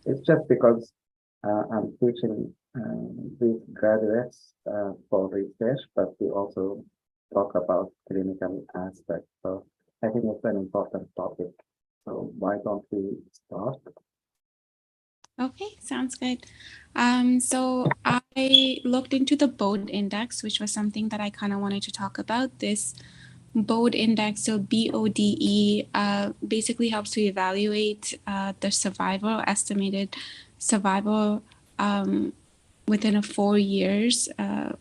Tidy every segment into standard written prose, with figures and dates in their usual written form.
It's just because I'm teaching these graduates for research, but we also talk about clinical aspects. So I think it's an important topic. So why don't we start? Okay, sounds good. So I looked into the BODE index, which was something that I kind of wanted to talk about. This BODE index, so BODE, basically helps to evaluate the survival, estimated survival within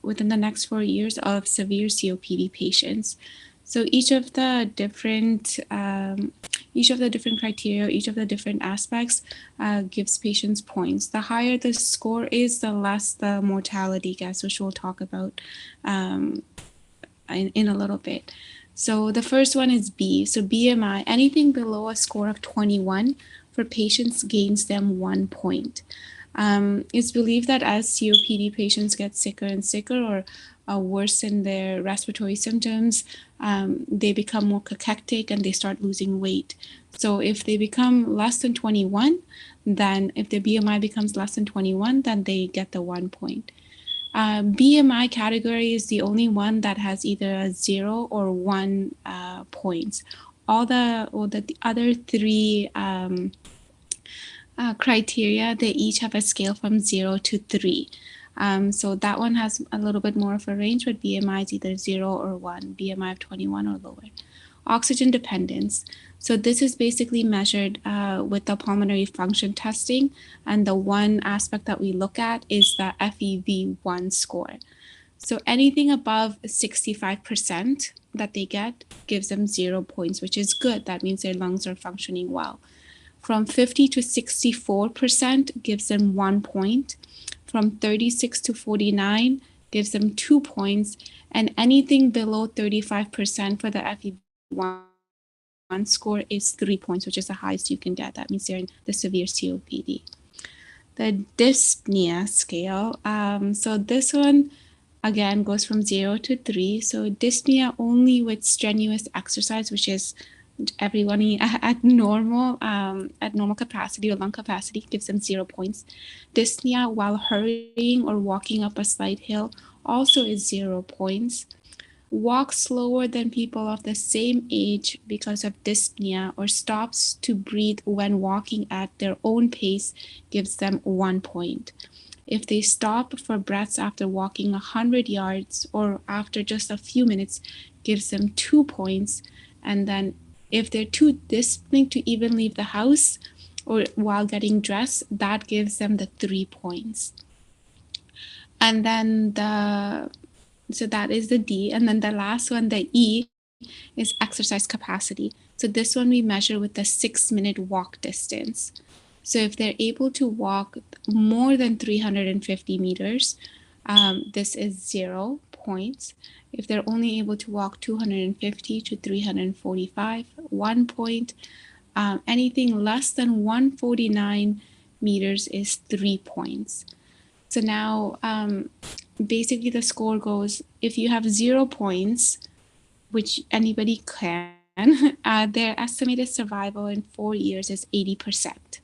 within the next 4 years of severe COPD patients. So each of the different criteria, each of the different aspects gives patients points. The higher the score is, the less the mortality gets, which we'll talk about in a little bit. So the first one is B. So BMI, anything below a score of 21 for patients gains them 1 point. It's believed that as COPD patients get sicker and sicker or worsen their respiratory symptoms, they become more cachectic and they start losing weight. So if they become less than 21, then if their BMI becomes less than 21, then they get the 1 point. BMI category is the only one that has either a 0 or 1 points. All the other three criteria, they each have a scale from 0 to 3. So that one has a little bit more of a range, but BMI is either 0 or 1, BMI of 21 or lower. Oxygen dependence. So this is basically measured with the pulmonary function testing, and the one aspect that we look at is the FEV1 score. So anything above 65% that they get gives them 0 points, which is good. That means their lungs are functioning well. From 50 to 64% gives them 1 point. From 36 to 49 gives them 2 points. And anything below 35% for the FEV1 score is 3 points, which is the highest you can get. That means they're in the severe COPD. The dyspnea scale. So this one, again, goes from 0 to 3. So dyspnea only with strenuous exercise, which is everyone at normal capacity or lung capacity, gives them 0 points. Dyspnea while hurrying or walking up a slight hill also is 0 points. Walk slower than people of the same age because of dyspnea or stops to breathe when walking at their own pace gives them 1 point. If they stop for breaths after walking 100 yards or after just a few minutes, gives them 2 points. And then if they're too dyspneic to even leave the house or while getting dressed, that gives them the 3 points. And then so that is the D. And then the last one, the E, is exercise capacity. So this one we measure with the 6-minute walk distance. So if they're able to walk more than 350 meters, this is 0 points. If they're only able to walk 250 to 345, 1 point. Anything less than 149 meters is 3 points. So now basically the score goes, if you have 0 points, which anybody can, their estimated survival in 4 years is 80%.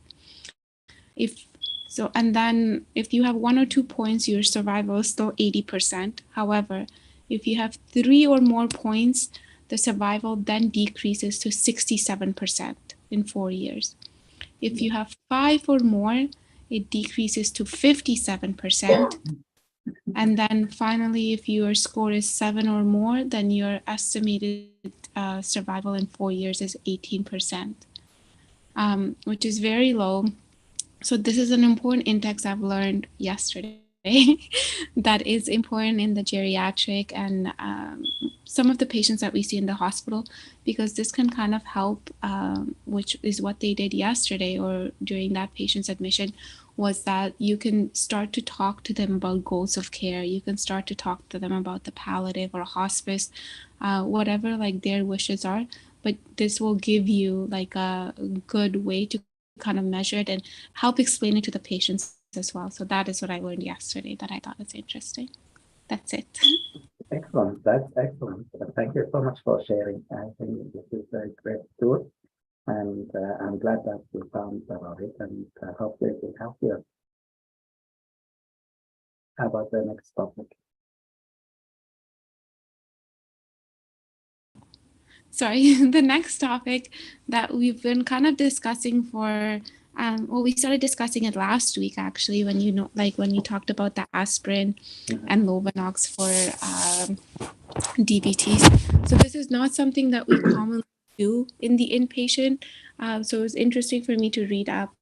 And then if you have 1 or 2 points, your survival is still 80%. However, if you have 3 or more points, the survival then decreases to 67% in 4 years. If you have 5 or more, it decreases to 57%. And then finally, if your score is 7 or more, then your estimated survival in 4 years is 18%, which is very low. So this is an important index I've learned yesterday that is important in the geriatric and some of the patients that we see in the hospital, because this can kind of help, which is what they did yesterday or during that patient's admission, was that you can start to talk to them about goals of care. You can start to talk to them about the palliative or hospice, whatever like their wishes are. But this will give you like a good way to kind of measure it and help explain it to the patients as well. So that is what I learned yesterday that I thought was interesting. That's it. Excellent. That's excellent. Thank you so much for sharing. I think this is a great tool. And I'm glad that we found about it, and hopefully it will help you. How about the next topic? Sorry, the next topic that we've been kind of discussing for, well, we started discussing it last week actually, when when you talked about the aspirin and Lovenox for DVTs. So this is not something that we commonly do in the inpatient. So it was interesting for me to read up.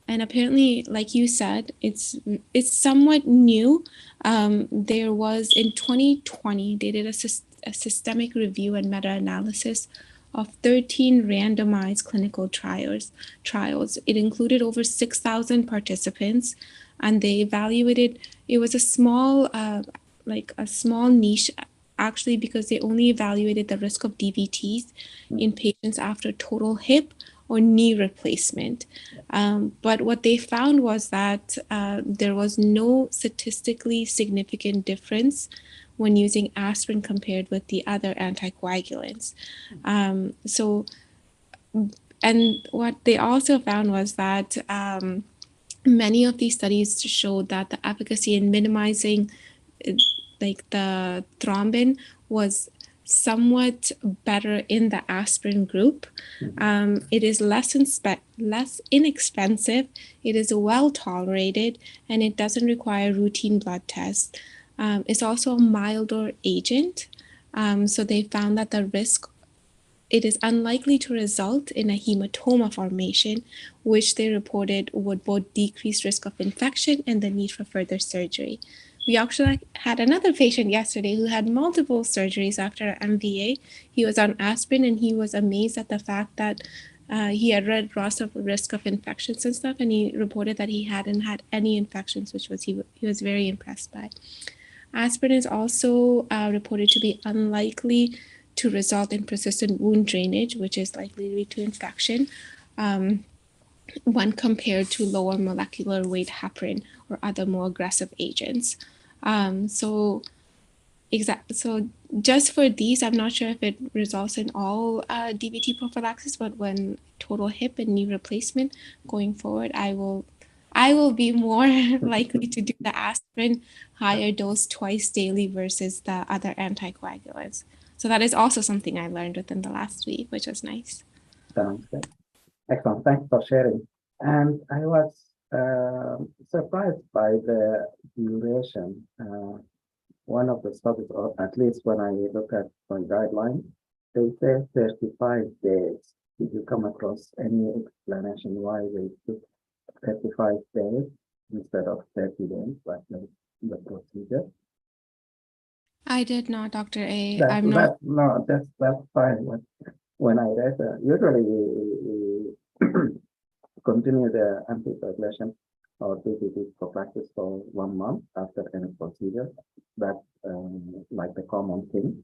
And apparently, like you said, it's somewhat new. There was in 2020, they did a systemic review and meta-analysis of 13 randomized clinical trials. It included over 6,000 participants, and they evaluated. It was a small, a small niche, actually, because they only evaluated the risk of DVTs in patients after total hip or knee replacement. But what they found was that there was no statistically significant difference when using aspirin compared with the other anticoagulants. And what they also found was that many of these studies showed that the efficacy in minimizing the thrombin was somewhat better in the aspirin group. It is less inexpensive, it is well tolerated, and it doesn't require routine blood tests. It's also a milder agent. So they found that it is unlikely to result in a hematoma formation, which they reported would both decrease risk of infection and the need for further surgery. We actually had another patient yesterday who had multiple surgeries after MVA. He was on aspirin, and he was amazed at the fact that he had read loss of risk of infections and stuff, and he reported that he hadn't had any infections, which was he was very impressed by. Aspirin is also reported to be unlikely to result in persistent wound drainage, which is likely to lead to infection, when compared to lower molecular weight heparin or other more aggressive agents. So just for these, I'm not sure if it results in all DVT prophylaxis, but when total hip and knee replacement going forward, I will be more likely to do the aspirin higher dose twice daily versus the other anticoagulants. So that is also something I learned within the last week, which was nice. Sounds good. Excellent. Thanks for sharing. And I was surprised by the duration. One of the studies, or at least when I look at my guideline, they say 35 days. Did you come across any explanation why they took 35 days instead of 30 days, like the procedure? I did not, Dr. A. That's fine. When I read, usually we continue the anticoagulation or DPT prophylaxis for 1 month after any procedure. That's like the common thing.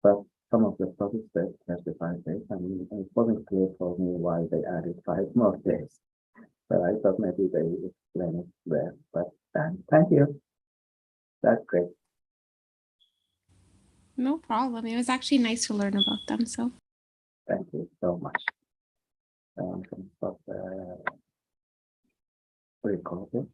But some of the studies said 35 days, and it wasn't clear for me why they added 5 more days. But I thought maybe they explain it there. But thank you. That's great. No problem. It was actually nice to learn about them. So thank you so much. I'm going to stop the recording.